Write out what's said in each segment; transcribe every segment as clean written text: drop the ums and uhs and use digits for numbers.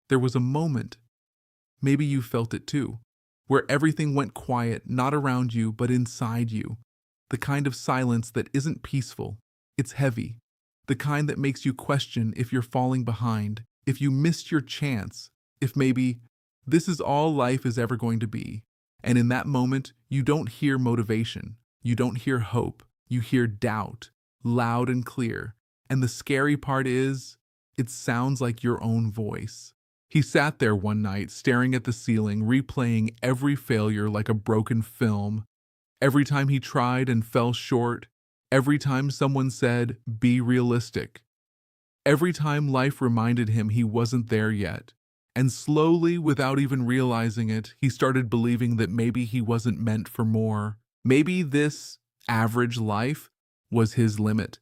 There was a moment, maybe you felt it too, where everything went quiet, not around you, but inside you. The kind of silence that isn't peaceful, it's heavy. The kind that makes you question if you're falling behind, if you missed your chance, if maybe this is all life is ever going to be. And in that moment, you don't hear motivation, you don't hear hope, you hear doubt, loud and clear. And the scary part is, it sounds like your own voice. He sat there one night, staring at the ceiling, replaying every failure like a broken film. Every time he tried and fell short, every time someone said, "Be realistic," every time life reminded him he wasn't there yet. And slowly, without even realizing it, he started believing that maybe he wasn't meant for more. Maybe this average life was his limit.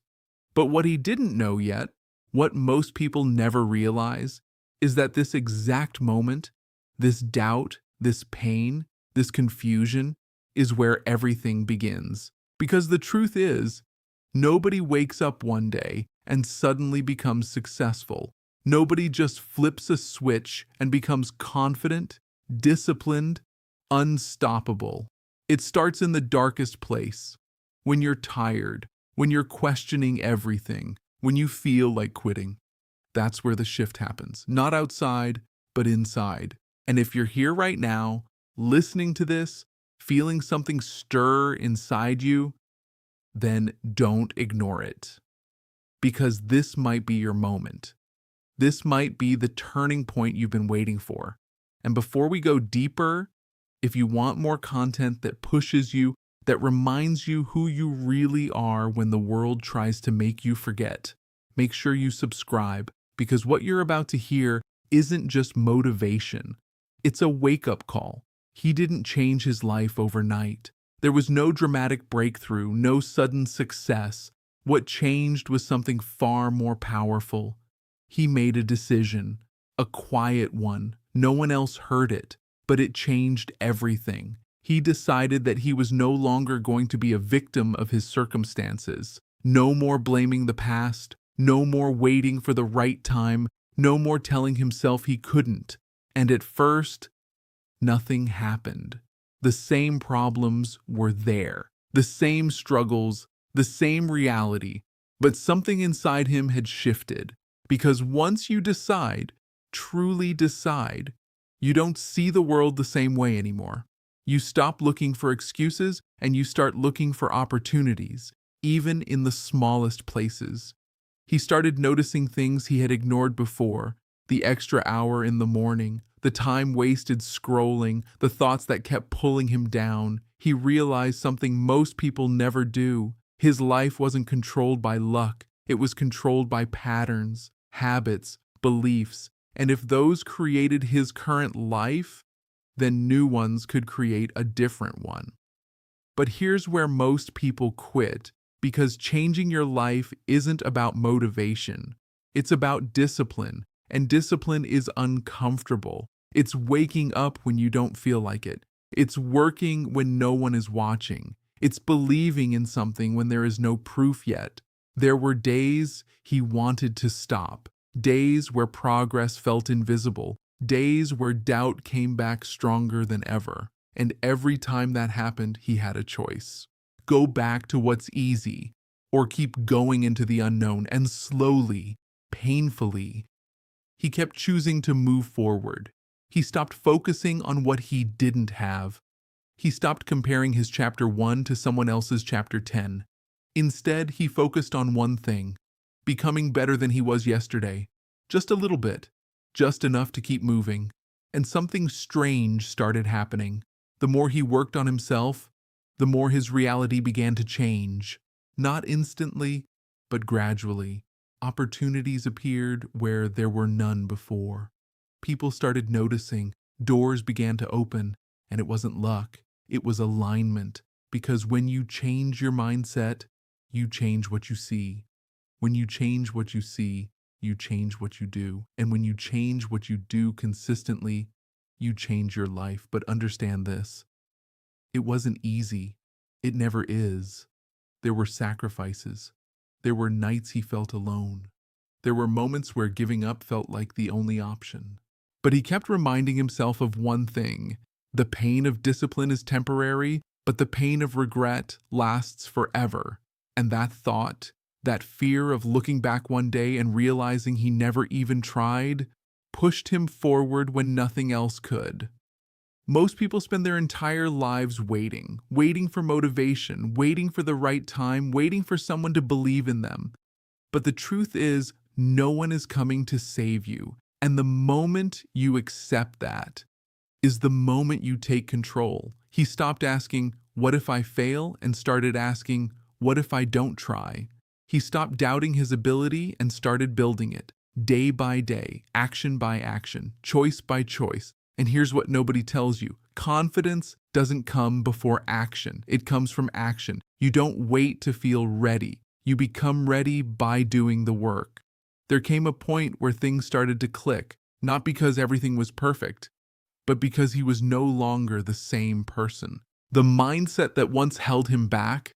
But what he didn't know yet, what most people never realize, is that this exact moment, this doubt, this pain, this confusion, is where everything begins. Because the truth is, nobody wakes up one day and suddenly becomes successful. Nobody just flips a switch and becomes confident, disciplined, unstoppable. It starts in the darkest place, when you're tired, when you're questioning everything, when you feel like quitting. That's where the shift happens. Not outside, but inside. And if you're here right now, listening to this, feeling something stir inside you, then don't ignore it. Because this might be your moment. This might be the turning point you've been waiting for. And before we go deeper, if you want more content that pushes you, that reminds you who you really are when the world tries to make you forget, make sure you subscribe, because what you're about to hear isn't just motivation. It's a wake-up call. He didn't change his life overnight. There was no dramatic breakthrough, no sudden success. What changed was something far more powerful. He made a decision, a quiet one. No one else heard it, but it changed everything. He decided that he was no longer going to be a victim of his circumstances. No more blaming the past, no more waiting for the right time, no more telling himself he couldn't. And at first, nothing happened. The same problems were there, the same struggles, the same reality, but something inside him had shifted. Because once you decide, truly decide, you don't see the world the same way anymore. You stop looking for excuses and you start looking for opportunities, even in the smallest places. He started noticing things he had ignored before, the extra hour in the morning, the time wasted scrolling, the thoughts that kept pulling him down. He realized something most people never do. His life wasn't controlled by luck. It was controlled by patterns, habits, beliefs, and if those created his current life, then new ones could create a different one. But here's where most people quit, because changing your life isn't about motivation. It's about discipline, and discipline is uncomfortable. It's waking up when you don't feel like it. It's working when no one is watching. It's believing in something when there is no proof yet. There were days he wanted to stop, days where progress felt invisible, days where doubt came back stronger than ever. And every time that happened, he had a choice. Go back to what's easy, or keep going into the unknown, and slowly, painfully, he kept choosing to move forward. He stopped focusing on what he didn't have. He stopped comparing his chapter 1 to someone else's chapter 10. Instead, he focused on one thing, becoming better than he was yesterday. Just a little bit, just enough to keep moving. And something strange started happening. The more he worked on himself, the more his reality began to change. Not instantly, but gradually. Opportunities appeared where there were none before. People started noticing, doors began to open, and it wasn't luck, it was alignment. Because when you change your mindset, you change what you see. When you change what you see, you change what you do. And when you change what you do consistently, you change your life. But understand this, it wasn't easy. It never is. There were sacrifices. There were nights he felt alone. There were moments where giving up felt like the only option. But he kept reminding himself of one thing: the pain of discipline is temporary, but the pain of regret lasts forever. And that thought, that fear of looking back one day and realizing he never even tried, pushed him forward when nothing else could. Most people spend their entire lives waiting for motivation, waiting for the right time, waiting for someone to believe in them. But the truth is, no one is coming to save you. And the moment you accept that is the moment you take control. He stopped asking, "What if I fail?" and started asking, "What if I don't try?" He stopped doubting his ability and started building it, day by day, action by action, choice by choice. And here's what nobody tells you: confidence doesn't come before action. It comes from action. You don't wait to feel ready. You become ready by doing the work. There came a point where things started to click, not because everything was perfect, but because he was no longer the same person. The mindset that once held him back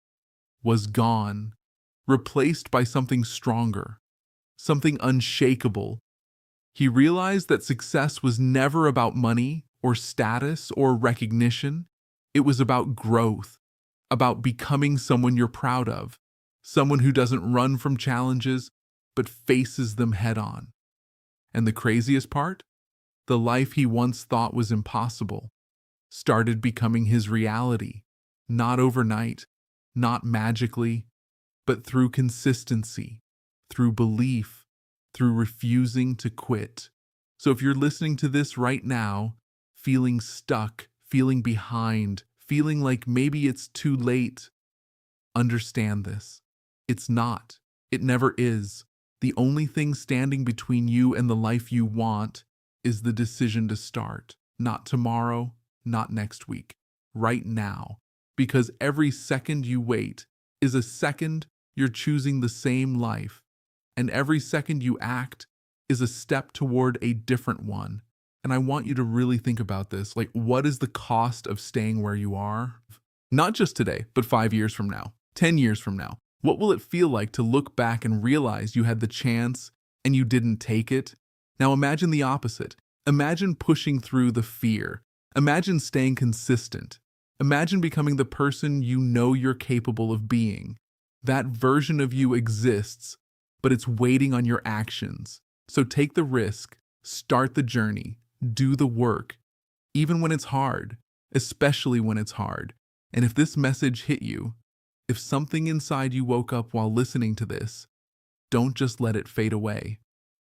was gone, replaced by something stronger, something unshakable. He realized that success was never about money or status or recognition. It was about growth, about becoming someone you're proud of, someone who doesn't run from challenges, but faces them head on. And the craziest part? The life he once thought was impossible started becoming his reality, not overnight, not magically, but through consistency, through belief, through refusing to quit. So if you're listening to this right now, feeling stuck, feeling behind, feeling like maybe it's too late, understand this. It's not. It never is. The only thing standing between you and the life you want is the decision to start. Not tomorrow, not next week, right now. Because every second you wait is a second you're choosing the same life. And every second you act is a step toward a different one. And I want you to really think about this. Like, what is the cost of staying where you are? Not just today, but 5 years from now, 10 years from now. What will it feel like to look back and realize you had the chance and you didn't take it? Now imagine the opposite. Imagine pushing through the fear. Imagine staying consistent. Imagine becoming the person you know you're capable of being. That version of you exists, but it's waiting on your actions. So take the risk, start the journey, do the work, even when it's hard, especially when it's hard. And if this message hit you, if something inside you woke up while listening to this, don't just let it fade away.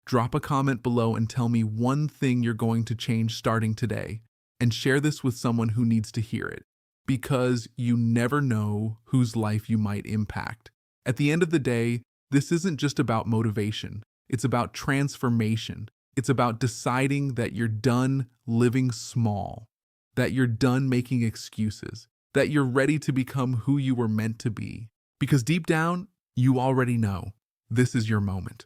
Drop a comment below and tell me one thing you're going to change starting today, and share this with someone who needs to hear it, because you never know whose life you might impact. At the end of the day, this isn't just about motivation. It's about transformation. It's about deciding that you're done living small, that you're done making excuses, that you're ready to become who you were meant to be. Because deep down, you already know this is your moment.